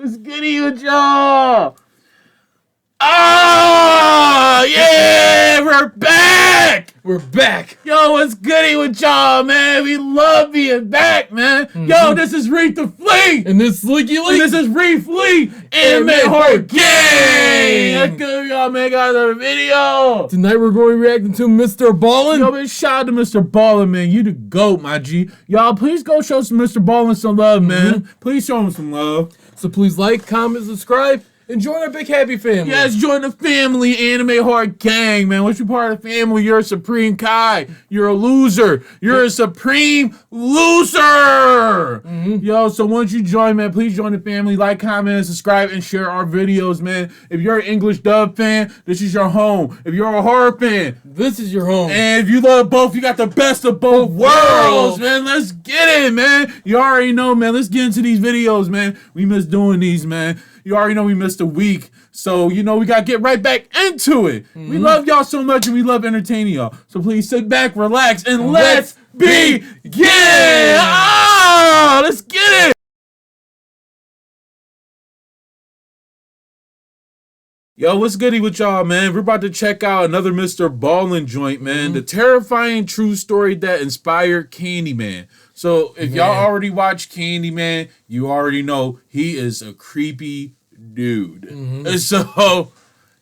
What's goody with y'all? Oh, yeah, we're back. We're back. Yo, what's goody with y'all, man? We love being back, man. Yo, this is Reef'Lik. And this is Licky. And this is Reef'Lik. Anime Horror Gang. Let's go, y'all, man. Got another video. Tonight we're going to be reacting to Mr.Ballen. Yo, man, shout out to Mr.Ballen, man. You the GOAT, my G. Y'all, please go show some Mr.Ballen some love, man. Please show him some love. So please like, comment, subscribe, and join our big happy family. Yes, join the family, Anime Horror Gang, man. Once you're part of the family, you're a supreme Kai. You're a loser. You're a supreme loser. Yo, so once you join, man, please join the family. Like, comment, and subscribe, and share our videos, man. If you're an English dub fan, this is your home. If you're a horror fan, this is your home. and if you love both, you got the best of both worlds, man. Let's get it, man. You already know, man. Let's get into these videos, man. We miss doing these, man. You already know we missed a week. So, you know, we got to get right back into it. We love y'all so much, and we love entertaining y'all. So please sit back, relax, and let's begin. Ah, let's get it. Yo, what's goody with y'all, man? We're about to check out another Mr.Ballen joint, man. The terrifying true story that inspired CandyMan. So if y'all already watched CandyMan, you already know he is a creepy dude. And so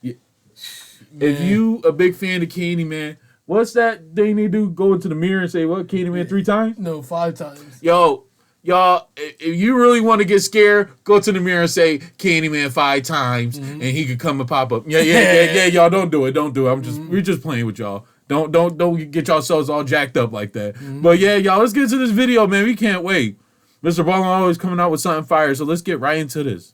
if you a big fan of CandyMan, what's that thing they do? Go into the mirror and say, what, CandyMan 3 times? No, 5 times. Yo, y'all, if you really want to get scared, go to the mirror and say CandyMan 5 times, and he could come and pop up. Yeah, y'all, don't do it. Don't do it. We're just playing with y'all. Don't get yourselves all jacked up like that. But yeah, y'all, let's get into this video, man. We can't wait. Mr.Ballen always coming out with something fire, so let's get right into this.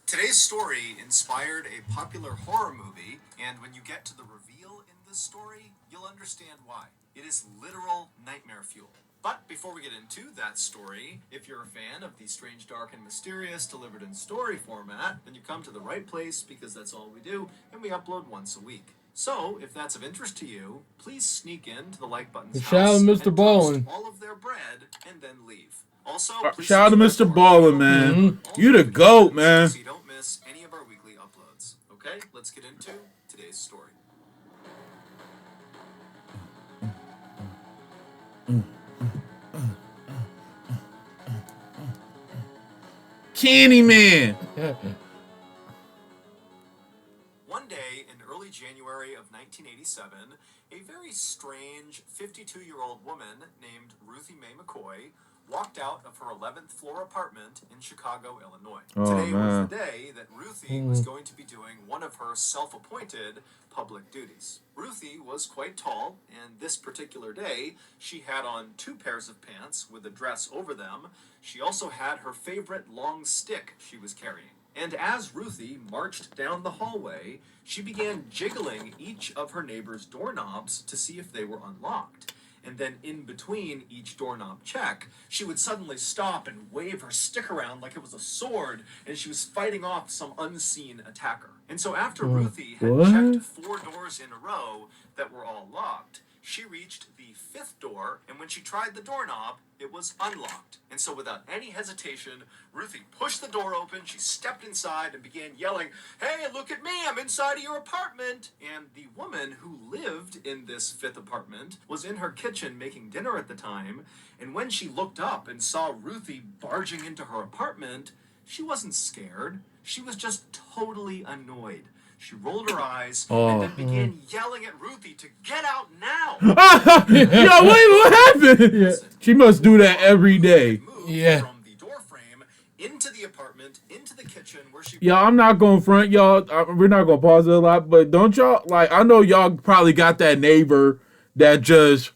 Today's story inspired a popular horror movie, and when you get to the reveal in this story, you'll understand why. It is literal nightmare fuel. But before we get into that story, if you're a fan of the strange, dark, and mysterious delivered in story format, then you come to the right place because that's all we do, and we upload once a week. So, if that's of interest to you, please sneak in to the like button's Shout out house to and Mr. Ballen. toast all of their bread and then leave. Also, please Shout out to subscribe Mr. to our Ballen, channel man. for all You the the GOAT, videos man. so you don't miss any of our weekly uploads. Okay, let's get into today's story. CandyMan. One day in early January of 1987, a very strange 52-year-old woman named Ruthie Mae McCoy walked out of her 11th floor apartment in Chicago, Illinois. Today was the day that Ruthie was going to be doing one of her self-appointed public duties. Ruthie was quite tall, and this particular day, she had on 2 pairs of pants with a dress over them. She also had her favorite long stick she was carrying. And as Ruthie marched down the hallway, she began jiggling each of her neighbor's doorknobs to see if they were unlocked. And then in between each doorknob check, she would suddenly stop and wave her stick around like it was a sword, and she was fighting off some unseen attacker. And so after Ruthie had checked 4 doors in a row that were all locked, she reached the 5th door, and when she tried the doorknob, it was unlocked. And so without any hesitation, Ruthie pushed the door open, she stepped inside and began yelling, "Hey, look at me, I'm inside of your apartment!" And the woman who lived in this 5th apartment was in her kitchen making dinner at the time, and when she looked up and saw Ruthie barging into her apartment, she wasn't scared, she was just totally annoyed. She rolled her eyes and then began yelling at Ruthie to get out now. Yo, wait, what happened? She must do that every day. Yeah. From the door frame into the apartment, into the kitchen where she... Yo, I'm not going to front, y'all. We're not going to pause it a lot, but don't y'all, like, I know y'all probably got that neighbor that just,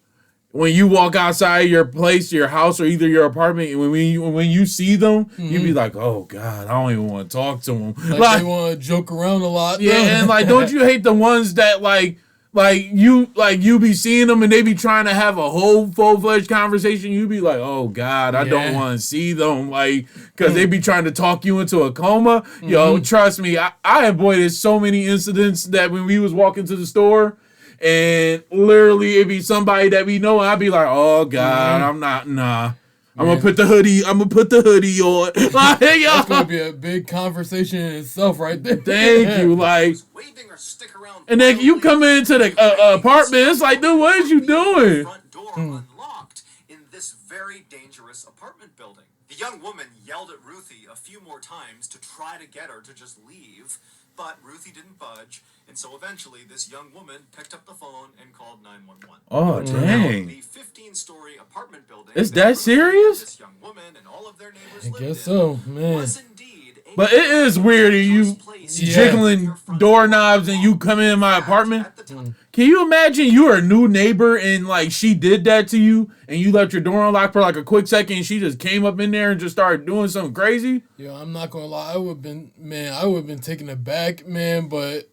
when you walk outside your place, your house, or either your apartment, when you see them, you be like, oh, God, I don't even want to talk to them. Like they want to joke around a lot. Yeah, and, like, don't you hate the ones that, like you be seeing them and they be trying to have a whole full-fledged conversation. You be like, oh God, I don't want to see them, like, because they be trying to talk you into a coma. Yo, trust me, I avoided so many incidents that when we was walking to the store and literally it'd be somebody that we know and I'd be like, oh God, I'm not, nah. I'm gonna put the hoodie on. Like, That's gonna be a big conversation in itself, right there. thank you. Like, Waving or stick around and then you come into the apartment. It's like, dude, what is you doing? front door unlocked in this very dangerous apartment building. The young woman yelled at Ruthie a few more times to try to get her to just leave, but Ruthie didn't budge, and so eventually this young woman picked up the phone and called 911. Oh, dang. The 15-story apartment building Is that Ruthie, serious? this young woman and all of their neighbors I lived guess in so, man. was indeed a But it is weird that you place jiggling doorknobs and you come in my apartment. at the time. Can you imagine you are a new neighbor and like she did that to you and you left your door unlocked for like a quick second and she just came up in there and just started doing something crazy? Yo, I'm not gonna lie, I would have been taken aback, man, but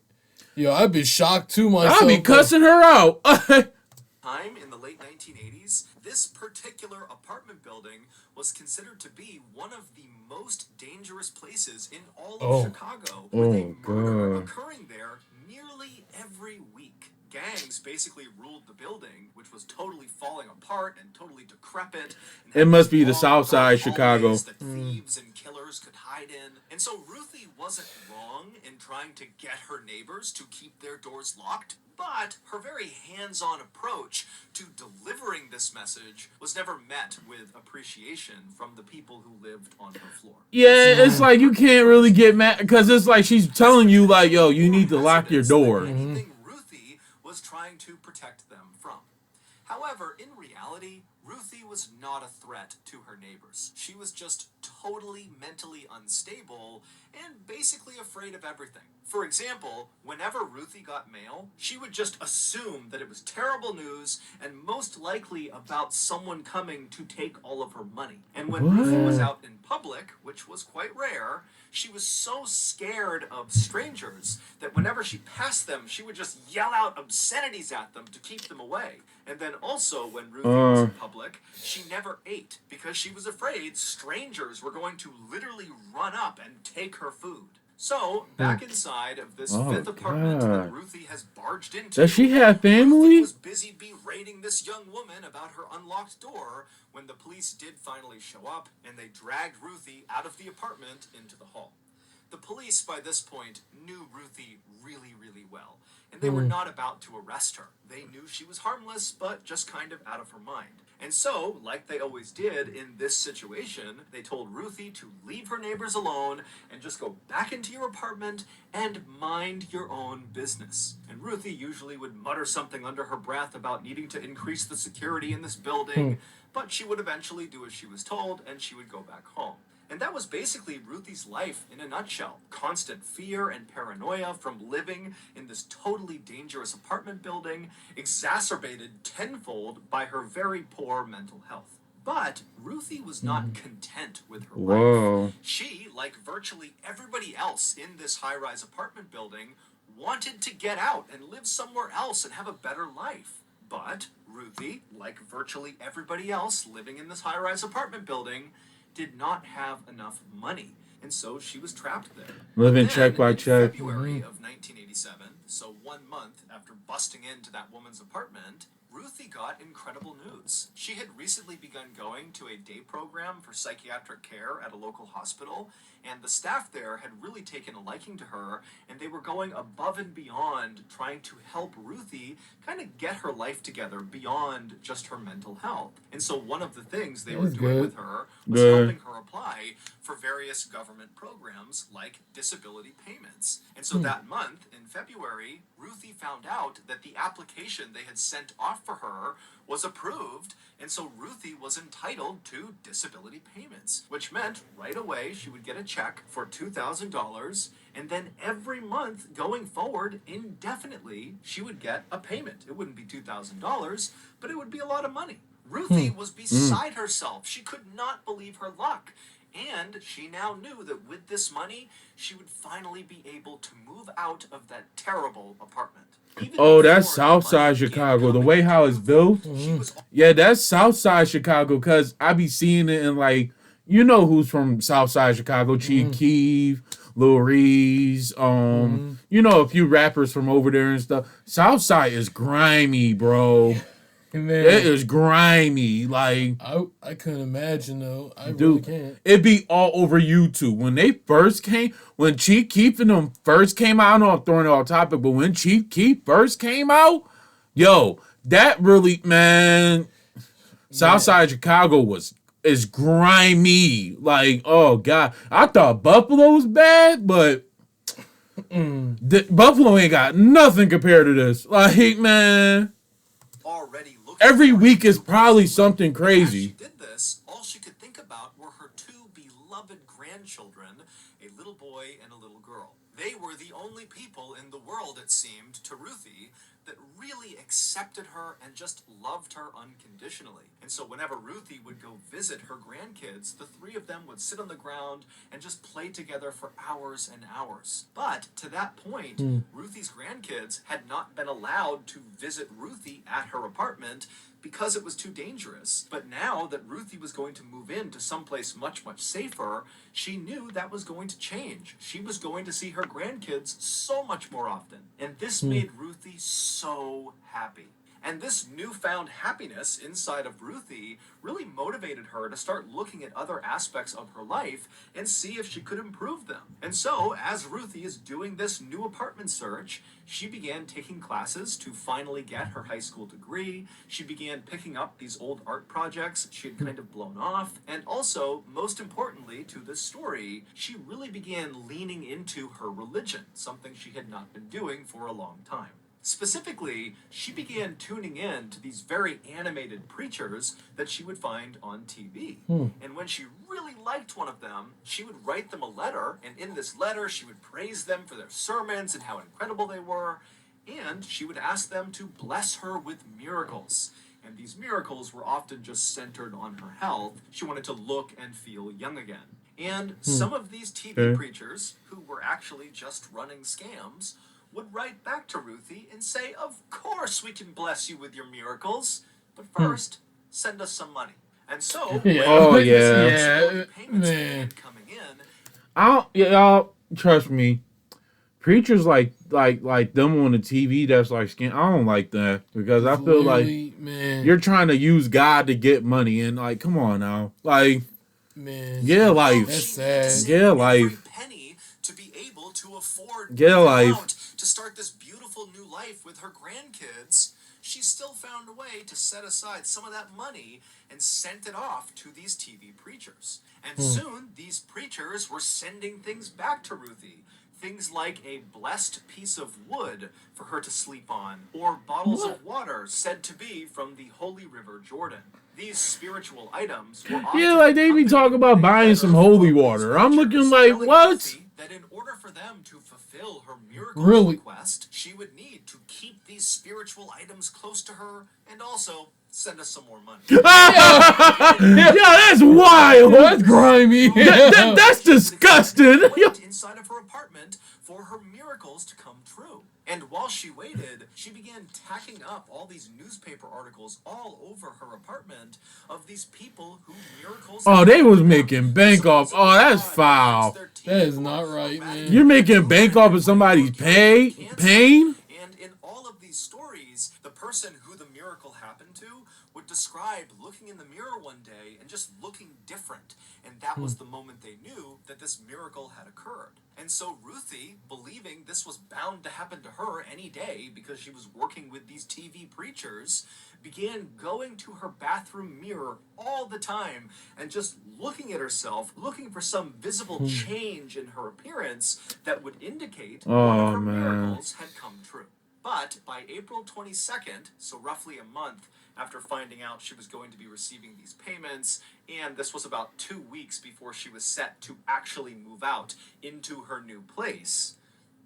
yo, I'd be shocked too myself. I'll be cussing her out. Time in the late 1980s, this particular apartment building was considered to be one of the most dangerous places in all of Chicago, with a murder occurring there nearly every week. Gangs basically ruled the building, which was totally falling apart and totally decrepit. And It must be the long South Side hallways Chicago. that thieves and killers could hide in. And so Ruthie wasn't wrong in trying to get her neighbors to keep their doors locked, but her very hands-on approach to delivering this message was never met with appreciation from the people who lived on her floor. Yeah, it's like you can't really get mad because it's like she's telling you like, yo, you need to lock your door. Anything Ruthie was trying to protect them from. However, in reality, Ruthie was not a threat to her neighbors. She was just totally mentally unstable and basically afraid of everything. For example, whenever Ruthie got mail, she would just assume that it was terrible news and most likely about someone coming to take all of her money. And when Ruthie was out in public, which was quite rare, she was so scared of strangers that whenever she passed them, she would just yell out obscenities at them to keep them away. And then also, when Ruthie was in public, she never ate because she was afraid strangers were going to literally run up and take her food. So, back inside of this fifth apartment that Ruthie has barged into, Does she have Ruthie family? was busy berating this young woman about her unlocked door when the police did finally show up and they dragged Ruthie out of the apartment into the hall. The police, by this point, knew Ruthie really, really well, and they were not about to arrest her. They knew she was harmless, but just kind of out of her mind. And so, like they always did in this situation, they told Ruthie to leave her neighbors alone and just go back into your apartment and mind your own business. And Ruthie usually would mutter something under her breath about needing to increase the security in this building, but she would eventually do as she was told and she would go back home. And that was basically Ruthie's life in a nutshell. Constant fear and paranoia from living in this totally dangerous apartment building, exacerbated tenfold by her very poor mental health. But Ruthie was not content with her life. She, like virtually everybody else in this high-rise apartment building, wanted to get out and live somewhere else and have a better life. But Ruthie, like virtually everybody else living in this high-rise apartment building, did not have enough money, and so she was trapped there. Living check by check. In February of 1987, so 1 month after busting into that woman's apartment, Ruthie got incredible news. She had recently begun going to a day program for psychiatric care at a local hospital, and the staff there had really taken a liking to her, and they were going above and beyond trying to help Ruthie kind of get her life together beyond just her mental health. And so one of the things they were doing with her was helping her apply for various government programs like disability payments. And so that month, in February, Ruthie found out that the application they had sent off for her was approved, and so Ruthie was entitled to disability payments, which meant right away she would get a check for $2,000, and then every month going forward indefinitely she would get a payment. It wouldn't be $2,000, but it would be a lot of money. Ruthie was beside herself. She could not believe her luck. And she now knew that with this money, she would finally be able to move out of that terrible apartment. Oh, that's Southside Chicago. The way how it's built. Yeah, that's Southside Chicago because I be seeing it in like, you know who's from Southside Chicago, Chief Keef, Lil Reese, you know, a few rappers from over there and stuff. Southside is grimy, bro. Man, It is grimy. Like, I couldn't imagine though. I really dude, can't. it be all over YouTube. When Chief Keef and them first came out, I know I'm throwing it off topic, but when Chief Keef first came out, yo, that really, man, Southside Chicago is grimy. Like, oh God. I thought Buffalo was bad, but Buffalo ain't got nothing compared to this. Like, man. Already looking Every for week a is new probably place. something As she crazy. did this, all she could think about were her two beloved grandchildren, a little boy and a little girl. They were the only people in the world, it seemed, to Ruthie that really accepted her and just loved her unconditionally. And so whenever Ruthie would go visit her grandkids, the three of them would sit on the ground and just play together for hours and hours. But to that point, Ruthie's grandkids had not been allowed to visit Ruthie at her apartment because it was too dangerous. But now that Ruthie was going to move into someplace much, much safer, she knew that was going to change. She was going to see her grandkids so much more often. And this made Ruthie so happy. And this newfound happiness inside of Ruthie really motivated her to start looking at other aspects of her life and see if she could improve them. And so, as Ruthie is doing this new apartment search, she began taking classes to finally get her high school degree. She began picking up these old art projects she had kind of blown off. And also, most importantly to this story, she really began leaning into her religion, something she had not been doing for a long time. Specifically, she began tuning in to these very animated preachers that she would find on TV. And when she really liked one of them, she would write them a letter, and in this letter, she would praise them for their sermons and how incredible they were, and she would ask them to bless her with miracles. And these miracles were often just centered on her health. She wanted to look and feel young again. And some of these TV preachers, who were actually just running scams, would write back to Ruthie and say, "Of course we can bless you with your miracles, but first, send us some money." And so, payments began coming in. Y'all trust me. Preachers like them on the TV that's like skin. I don't like that because I feel like you're trying to use God to get money and like, come on now, like, get a life. That's sad. Get a life. Penny to be able to afford Get a life. to start this beautiful new life with her grandkids. She still found a way to set aside some of that money and sent it off to these TV preachers. And soon, these preachers were sending things back to Ruthie. Things like a blessed piece of wood for her to sleep on, or bottles of water said to be from the holy river Jordan. These spiritual items were often like they be talking about buying some holy water. I'm looking like, what? That in order for them to fulfill her miracle request, she would need to keep these spiritual items close to her and also send us some more money. Yeah, that's wild. That's grimy. That's disgusting. Wait inside of her apartment for her miracles to come true. And while she waited, she began tacking up all these newspaper articles all over her apartment of these people who miracles. Oh, they was making bank off. Oh, that's foul. That is not right, man. You're making bank off of somebody's pain? And in all of these stories, the person who the miracle happened to would describe looking in the mirror one day and just looking different. And that was the moment they knew that this miracle had occurred. And so Ruthie, believing this was bound to happen to her any day because she was working with these TV preachers, began going to her bathroom mirror all the time and just looking at herself, looking for some visible change in her appearance that would indicate one of her miracles had come true. But by April 22nd, so roughly a month after finding out she was going to be receiving these payments, and this was about 2 weeks before she was set to actually move out into her new place,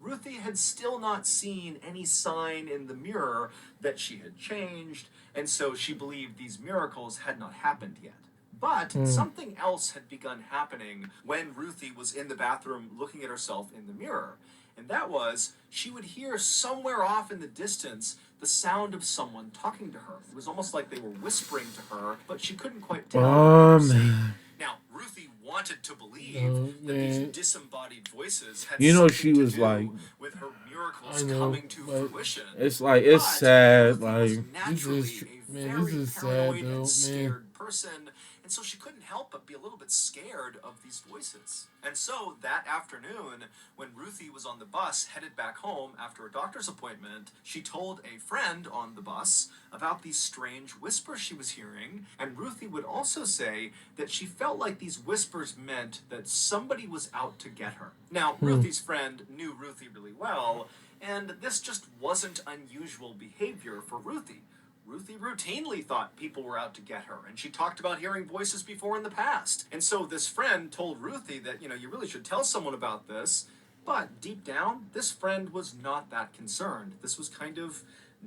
Ruthie had still not seen any sign in the mirror that she had changed, and so she believed these miracles had not happened yet. But something else had begun happening when Ruthie was in the bathroom looking at herself in the mirror. And that was, she would hear somewhere off in the distance the sound of someone talking to her. It was almost like they were whispering to her, but she couldn't quite tell. Now, Ruthie wanted to believe that these disembodied voices had she was like, with her miracles coming to fruition. It's like, it's sad. Like, naturally a Man, very this is sad, paranoid though, man. and scared person, and so she couldn't help but be a little bit scared of these voices. And so that afternoon, when Ruthie was on the bus headed back home after a doctor's appointment, she told a friend on the bus about these strange whispers she was hearing, and Ruthie would also say that she felt like these whispers meant that somebody was out to get her. Now, Ruthie's friend knew Ruthie really well, and this just wasn't unusual behavior for Ruthie. Ruthie routinely thought people were out to get her, and she talked about hearing voices before in the past. And so this friend told Ruthie that, you really should tell someone about this. But deep down, this friend was not that concerned. This was kind of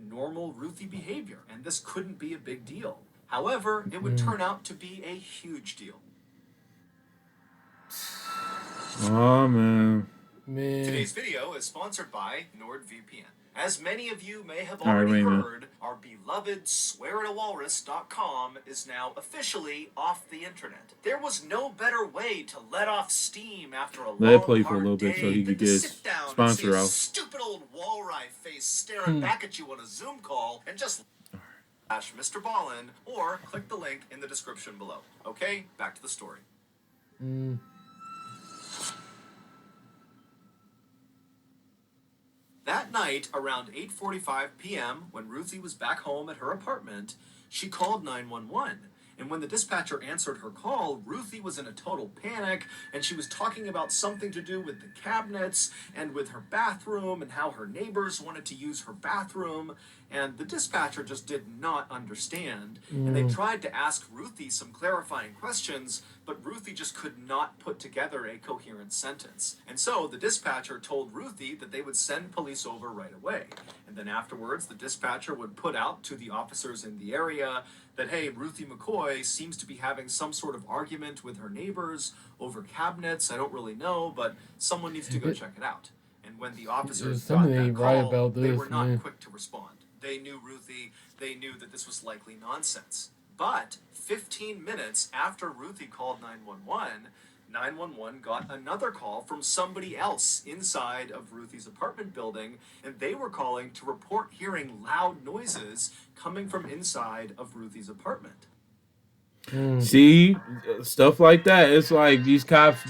normal Ruthie behavior, and this couldn't be a big deal. However, it would turn out to be a huge deal. Oh, man. Today's video is sponsored by NordVPN. As many of you may have already heard, our beloved swearatawalrus.com is now officially off the internet. There was no better way to let off steam after a Let it long, play for a hard little bit so day he could than get to his sit down sponsor and see a out. stupid old walleye face staring back at you on a Zoom call and just /Mr.Ballen or click the link in the description below. Okay, back to the story. That night, around 8:45 p.m., when Ruthie was back home at her apartment, she called 911. And when the dispatcher answered her call, Ruthie was in a total panic, and she was talking about something to do with the cabinets and with her bathroom and how her neighbors wanted to use her bathroom. And the dispatcher just did not understand. And they tried to ask Ruthie some clarifying questions, but Ruthie just could not put together a coherent sentence. And so the dispatcher told Ruthie that they would send police over right away. And then afterwards, the dispatcher would put out to the officers in the area that, hey, Ruthie McCoy seems to be having some sort of argument with her neighbors over cabinets. I don't really know, but someone needs to go check it out. And when the officers got that call, they were not quick to respond. They knew Ruthie. They knew that this was likely nonsense. But 15 minutes after Ruthie called 911, 911 got another call from somebody else inside of Ruthie's apartment building, and they were calling to report hearing loud noises coming from inside of Ruthie's apartment. See, stuff like that. It's like these cops,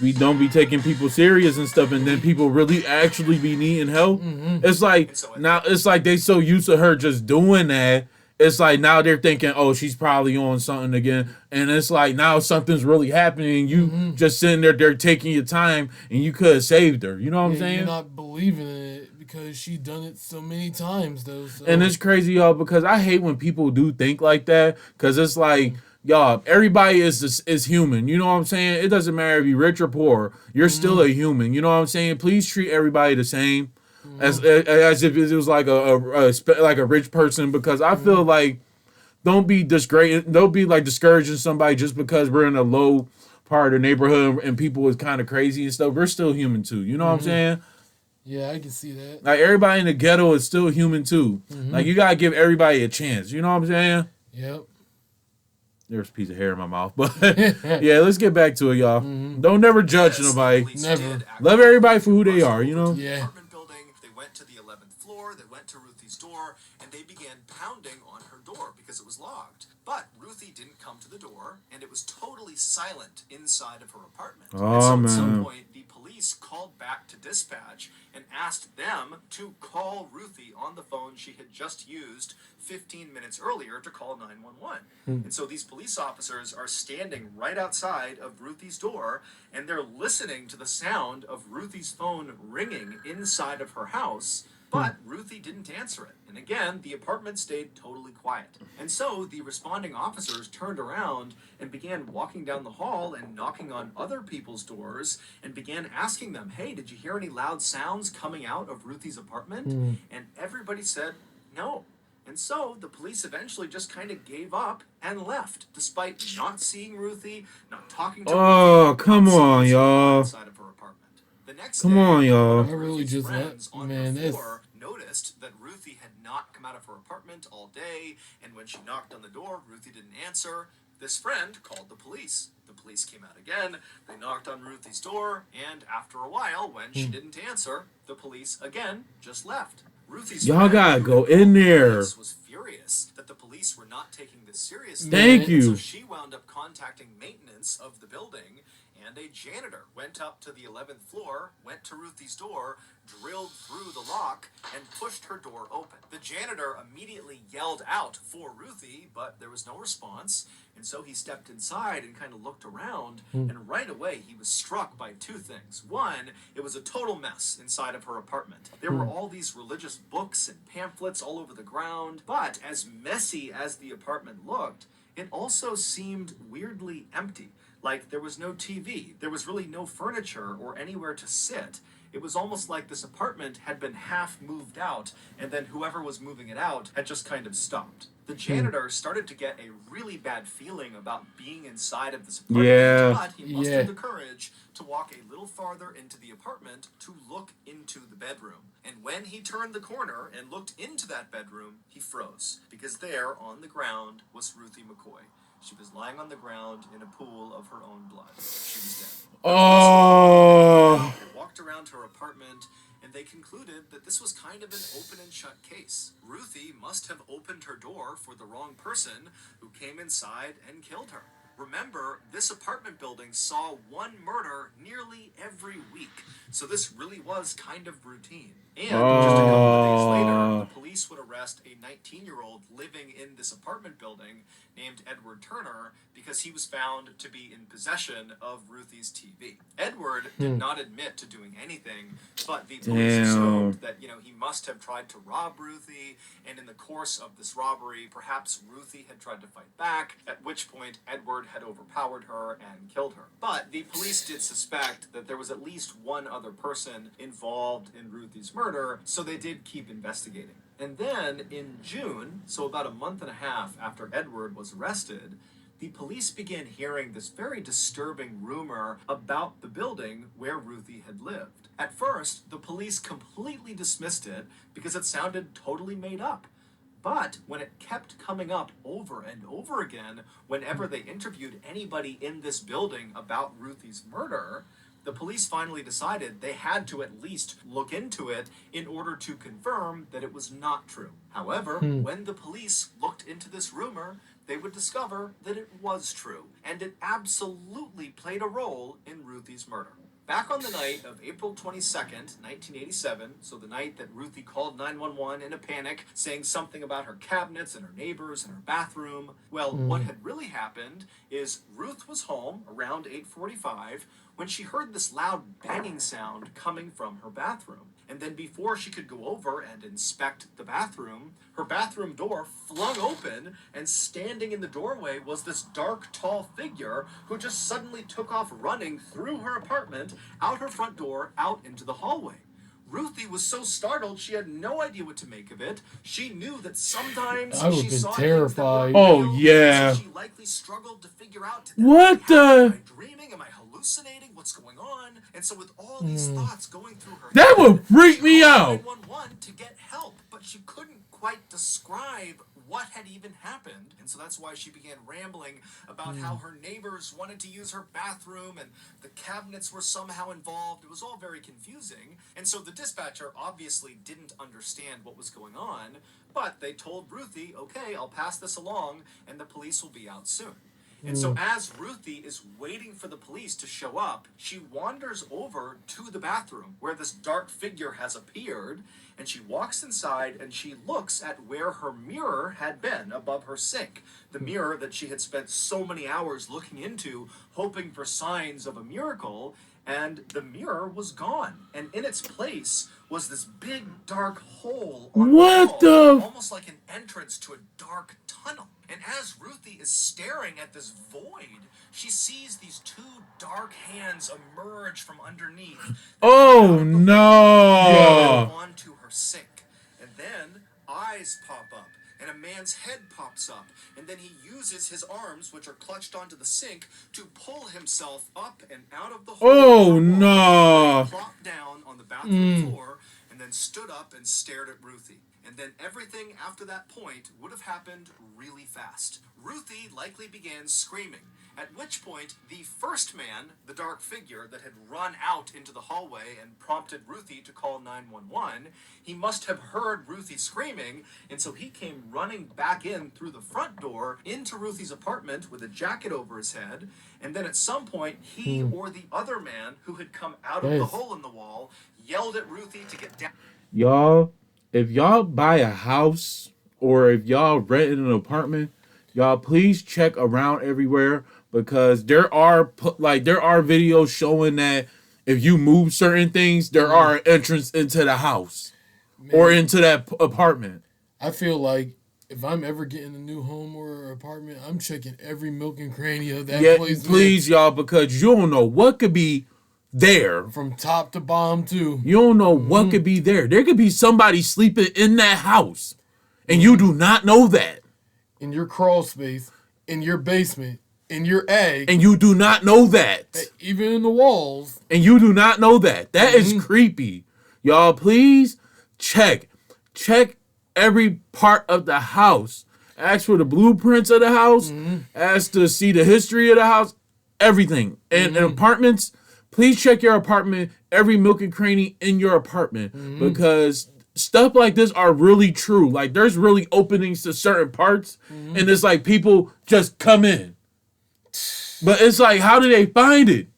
we don't be taking people serious and stuff, and then people really actually be needing help. It's like now, it's like they so used to her just doing that. It's like now they're thinking, oh, she's probably on something again. And it's like now something's really happening. You just sitting there, they're taking your time, and you could have saved her. You know what I'm saying? You're not believing in it because she done it so many times, though. So. And it's crazy, y'all, because I hate when people do think like that, because it's like, y'all, everybody is human. You know what I'm saying? It doesn't matter if you're rich or poor. You're still a human. You know what I'm saying? Please treat everybody the same. As if it was like a rich person, because I feel like don't be discouraging somebody just because we're in a low part of the neighborhood and people is kind of crazy and stuff. We're still human too. You know what I'm saying? Yeah, I can see that. Like everybody in the ghetto is still human too. Like you gotta give everybody a chance. You know what I'm saying? Yep. There's a piece of hair in my mouth, but yeah, let's get back to it, y'all. Don't never judge nobody. Never. Love everybody for who they are. You know? Yeah. They went to the 11th floor, they went to Ruthie's door, and they began pounding on her door because it was locked. But Ruthie didn't come to the door, and it was totally silent inside of her apartment. And so at some point, the police called back to dispatch and asked them to call Ruthie on the phone she had just used 15 minutes earlier to call 911. And so these police officers are standing right outside of Ruthie's door, and they're listening to the sound of Ruthie's phone ringing inside of her house, but Ruthie didn't answer it. And again, the apartment stayed totally quiet. And so the responding officers turned around and began walking down the hall and knocking on other people's doors and began asking them, hey, did you hear any loud sounds coming out of Ruthie's apartment? And everybody said no. And so the police eventually just kind of gave up and left, despite not seeing Ruthie, not talking to Ruthie. Oh, come on, y'all. Inside of her apartment. The next Come day, on, y'all. one of I really Ruthie's just friends let- on man, her this- floor noticed that Ruthie had not come out of her apartment all day, and when she knocked on the door, Ruthie didn't answer. This friend called the police. The police came out again, they knocked on Ruthie's door, and after a while, when she didn't answer, the police again just left. Ruthie's Y'all friend, gotta who go had called in the there. police, was furious that the police police were not taking this seriously. Thank you. So she wound up contacting maintenance of the building, and a janitor went up to the 11th floor, went to Ruthie's door, drilled through the lock, and pushed her door open. The janitor immediately yelled out for Ruthie, but there was no response, and so he stepped inside and kind of looked around, and right away he was struck by two things. One, it was a total mess inside of her apartment. There were all these religious books and pamphlets all over the ground, but as messy as the apartment looked, it also seemed weirdly empty. Like there was no TV, there was really no furniture or anywhere to sit. It was almost like this apartment had been half moved out, and then whoever was moving it out had just kind of stopped. The janitor started to get a really bad feeling about being inside of this apartment, but he mustered the courage to walk a little farther into the apartment to look into the bedroom. And when he turned the corner and looked into that bedroom, he froze, because there on the ground was Ruthie McCoy. She was lying on the ground in a pool of her own blood. She was dead. Oh. They walked around her apartment, and they concluded that this was kind of an open and shut case. Ruthie must have opened her door for the wrong person who came inside and killed her. Remember, this apartment building saw one murder nearly every week, so this really was kind of routine. And just a couple of days later, the police would arrest a 19-year-old living in this apartment building named Edward Turner because he was found to be in possession of Ruthie's TV. Edward did not admit to doing anything, but the police assumed that, he must have tried to rob Ruthie, and in the course of this robbery, perhaps Ruthie had tried to fight back, at which point Edward had overpowered her and killed her. But the police did suspect that there was at least one other person involved in Ruthie's murder, so they did keep investigating. And then in June, so about a month and a half after Edward was arrested, the police began hearing this very disturbing rumor about the building where Ruthie had lived. At first, the police completely dismissed it because it sounded totally made up. But when it kept coming up over and over again, whenever they interviewed anybody in this building about Ruthie's murder, the police finally decided they had to at least look into it in order to confirm that it was not true. However, when the police looked into this rumor, they would discover that it was true, and it absolutely played a role in Ruthie's murder. Back on the night of April 22nd, 1987, so the night that Ruthie called 911 in a panic, saying something about her cabinets and her neighbors and her bathroom, well, what had really happened is Ruth was home around 8:45 when she heard this loud banging sound coming from her bathroom. And then before she could go over and inspect the bathroom, her bathroom door flung open, and standing in the doorway was this dark, tall figure who just suddenly took off running through her apartment, out her front door, out into the hallway. Ruthie was so startled she had no idea what to make of it. She knew that sometimes I would she have been saw terrified. things that were real, Oh, yeah. so she likely struggled to figure out, What the? Am I dreaming? Am I hallucinating? What's going on? And so with all these thoughts going through her That head, would freak she me called out. 911 to get help, but she couldn't quite describe what had even happened. And so that's why she began rambling about how her neighbors wanted to use her bathroom and the cabinets were somehow involved. It was all very confusing. And so the dispatcher obviously didn't understand what was going on, but they told Ruthie, okay, I'll pass this along and the police will be out soon. And so as Ruthie is waiting for the police to show up, she wanders over to the bathroom where this dark figure has appeared, and she walks inside and she looks at where her mirror had been above her sink. The mirror that she had spent so many hours looking into, hoping for signs of a miracle, and the mirror was gone. And in its place was this big dark hole on What the wall, the? almost like an entrance to a dark tunnel. And as Ruthie is staring at this void, she sees these two dark hands emerge from underneath. Oh no! Onto her sink. And then eyes pop up, and a man's head pops up, and then he uses his arms, which are clutched onto the sink, to pull himself up and out of the hole. Oh no! Plopped down on the bathroom floor, and then stood up and stared at Ruthie. and then everything after that point would have happened really fast. Ruthie likely began screaming, at which point the first man, the dark figure that had run out into the hallway and prompted Ruthie to call 911, he must have heard Ruthie screaming, and so he came running back in through the front door into Ruthie's apartment with a jacket over his head, and then at some point he or the other man who had come out of the hole in the wall yelled at Ruthie to get down. Y'all, if y'all buy a house or if y'all rent in an apartment, y'all please check around everywhere, because there are videos showing that if you move certain things, there are an entrance into the house or into that apartment. I feel like if I'm ever getting a new home or apartment, I'm checking every nook and cranny of that place. Please, y'all, because you don't know what could be there. From top to bottom, too. You don't know what could be there. There could be somebody sleeping in that house, and you do not know that. In your crawl space, in your basement, in your egg. And you do not know that. Even in the walls. And you do not know that. That is creepy. Y'all, please check. Check every part of the house. Ask for the blueprints of the house. Ask to see the history of the house. Everything. And apartments, please check your apartment, every nook and cranny in your apartment. Because stuff like this are really true. Like, there's really openings to certain parts. And it's like people just come in. But it's like, how do they find it?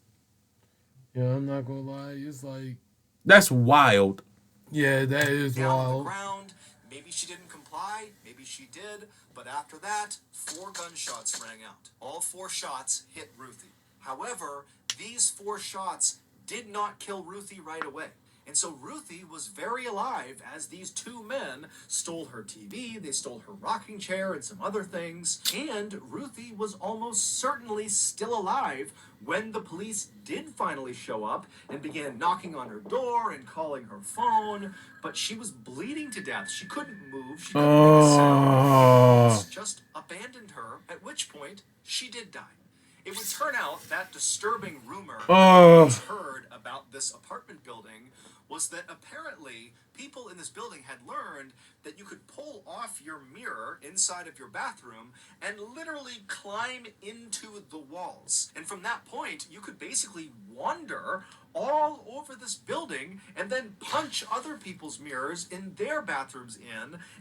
Yeah, I'm not gonna lie. It's like... That's wild. Yeah, that is down wild. On the ground. Maybe she didn't comply. Maybe she did. But after that, 4 gunshots rang out. All 4 shots hit Ruthie. However, these 4 shots did not kill Ruthie right away. And so Ruthie was very alive as these 2 men stole her TV, they stole her rocking chair and some other things, and Ruthie was almost certainly still alive when the police did finally show up and began knocking on her door and calling her phone, but she was bleeding to death. She couldn't move, she couldn't make a sound. Police just abandoned her, at which point she did die. It would turn out that disturbing rumor was heard about this apartment building was that apparently people in this building had learned that you could pull off your mirror inside of your bathroom and literally climb into the walls. And from that point, you could basically wander all over this building and then punch other people's mirrors in their bathrooms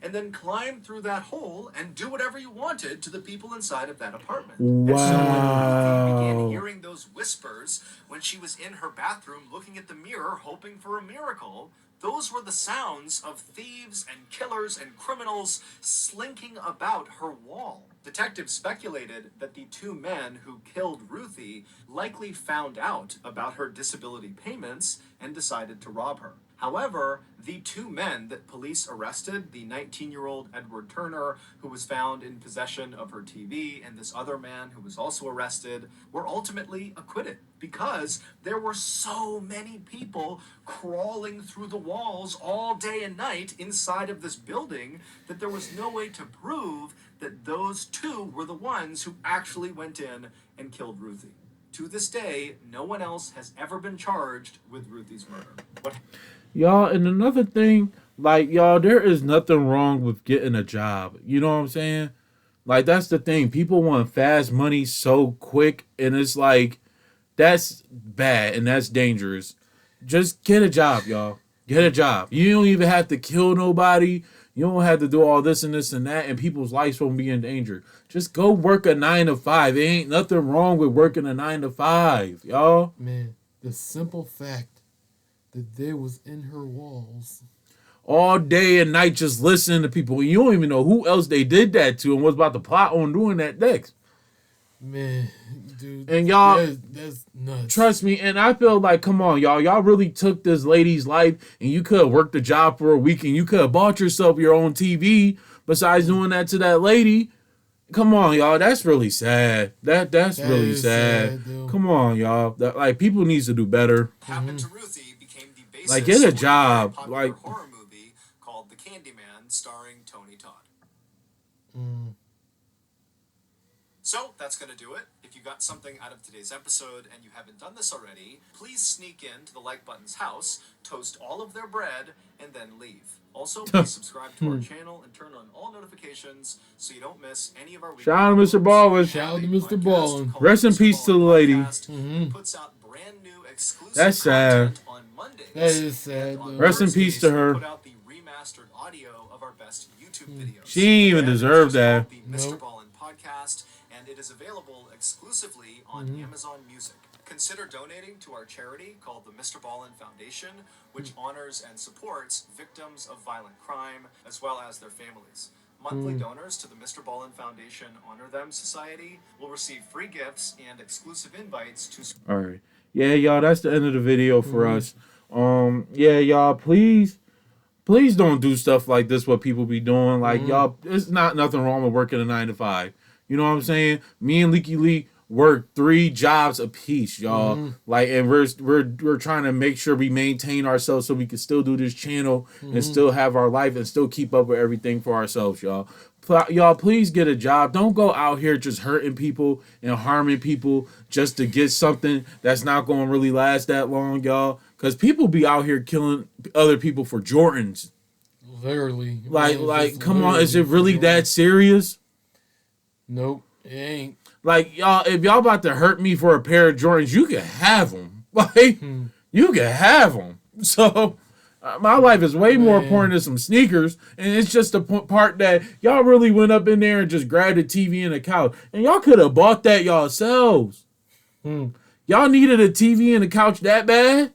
and then climb through that hole and do whatever you wanted to the people inside of that apartment. Wow. And so when Ruthie began hearing those whispers when she was in her bathroom looking at the mirror hoping for a miracle, those were the sounds of thieves and killers and criminals slinking about her wall. Detectives speculated that the 2 men who killed Ruthie likely found out about her disability payments and decided to rob her. However, the 2 men that police arrested, the 19-year-old Edward Turner, who was found in possession of her TV, and this other man who was also arrested, were ultimately acquitted because there were so many people crawling through the walls all day and night inside of this building that there was no way to prove that those 2 were the ones who actually went in and killed Ruthie. To this day, no one else has ever been charged with Ruthie's murder. Y'all, and another thing, like, y'all, there is nothing wrong with getting a job. You know what I'm saying? Like, that's the thing. People want fast money so quick, and it's like, that's bad and that's dangerous. Just get a job, y'all. Get a job. You don't even have to kill nobody. You don't have to do all this and this and that, and people's lives won't be in danger. Just go work a 9 to 5. There ain't nothing wrong with working a 9 to 5, y'all. Man, the simple fact that they was in her walls all day and night just listening to people. You don't even know who else they did that to and was about to plot on doing that next. Man, dude. And y'all, that's nuts. Trust me, and I feel like, come on, y'all. Y'all really took this lady's life, and you could have worked the job for a week, and you could have bought yourself your own TV besides doing that to that lady. Come on, y'all. That's really sad. That's really sad. Come on, y'all. Like, people needs to do better. Happened to Ruthie became the basis like, get a for job. a Like, horror movie called The CandyMan, starring Tony Todd. So that's going to do it. If you got something out of today's episode and you haven't done this already, please sneak into the like button's house, toast all of their bread, and then leave. Also, please subscribe to our channel and turn on all notifications so you don't miss any of our weekly Shout out to Mr. Ballen. Shout out to Mr. Ballen. Rest in peace to the lady. Puts out brand new exclusive That's sad. content on Mondays. That is sad, And on though. Rest in peace to Thursdays, her. we put out the remastered audio of our best YouTube videos. She ain't even And it's deserve just that. called The Mr. Nope. Ballen Podcast, and it is available exclusively on Amazon Music. Consider donating to our charity called the Mr. Ballen Foundation, which honors and supports victims of violent crime as well as their families. Monthly donors to the Mr. Ballen Foundation Honor Them Society will receive free gifts and exclusive invites to... All right. Yeah, y'all, that's the end of the video for us. Yeah, y'all, please don't do stuff like this, what people be doing. Like, y'all, it's not nothing wrong with working a 9 to 5. You know what I'm saying? Me and Leaky Leak work 3 jobs apiece, y'all. Like, and we're trying to make sure we maintain ourselves so we can still do this channel and still have our life and still keep up with everything for ourselves, y'all. Y'all, please get a job. Don't go out here just hurting people and harming people just to get something that's not going to really last that long, y'all. Because people be out here killing other people for Jordans. Literally. Like, come on, is it really that serious? Nope, it ain't. Like, y'all, if y'all about to hurt me for a pair of Jordans, you can have them. Like, you can have them. So, my life is way more important than some sneakers. And it's just the part that y'all really went up in there and just grabbed a TV and a couch. And y'all could have bought that yourselves. Y'all needed a TV and a couch that bad?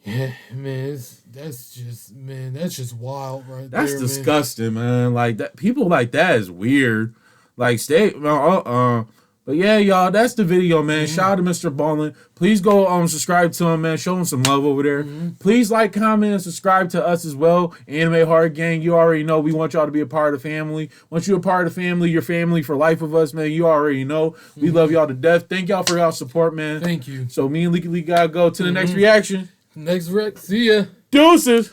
Yeah, man, that's just wild right That's there, disgusting, man. Like, that, people like that is weird. Like, stay, But yeah, y'all, that's the video, man. Shout out to Mr. Ballen. Please go subscribe to him, man. Show him some love over there. Please like, comment, and subscribe to us as well. Anime Hard Gang, you already know we want y'all to be a part of the family. Once you're a part of the family, your family for life of us, man. You already know. We love y'all to death. Thank y'all for y'all support, man. Thank you. So me and Leaky Leak gotta go to the next reaction. Next rec, see ya. Deuces.